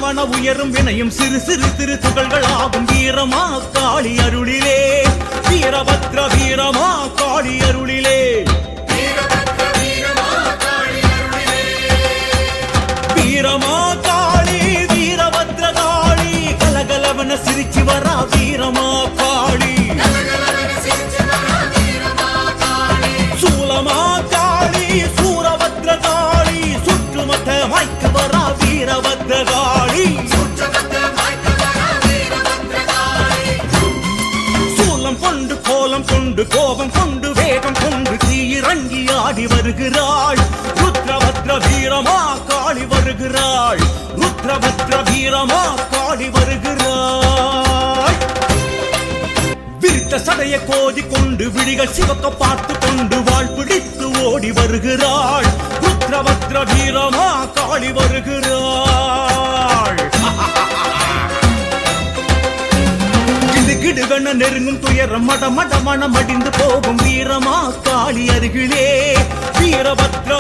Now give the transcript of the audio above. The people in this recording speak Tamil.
காண உயரும் வினையும் சிறு சிறு திரு துகள்களாகும் வீரமா காளி அருளிலே வீரபத்ர வீரமா காளி அருளிலே வீரமா காளி வீரபத்ர காளி கலகலவன சிரிச்சு வரா வீரமா காளி சூலமா காளி சூரபத்ர காளி சுற்றுமத்த வாய்க்கு வரா வீரபத்ர காளி சூலம் கொண்டு கோலம் கொண்டு கோபம் கொண்டு வேகம் கொண்டு தீயிறங்கி ஆடி வருகிறாள் ருத்ரபத்ர வீரமா காளி வருகிறாள் ருத்ரபத்ர வீரமா காளி வருகிறாள் விரித்த சடைய கோதி கொண்டு விழிகள் சிவக்க பார்த்து கொண்டு வாழ் பிடித்து ஓடி வருகிறாள் ருத்ரபத்ர வீரமா காளி வருகிறாள் கிடுகிடுவென நெருங்கும் துயரம் மடமடமன மடிந்து போகும் வீரமா காளி அருகிலே வீரபத்ர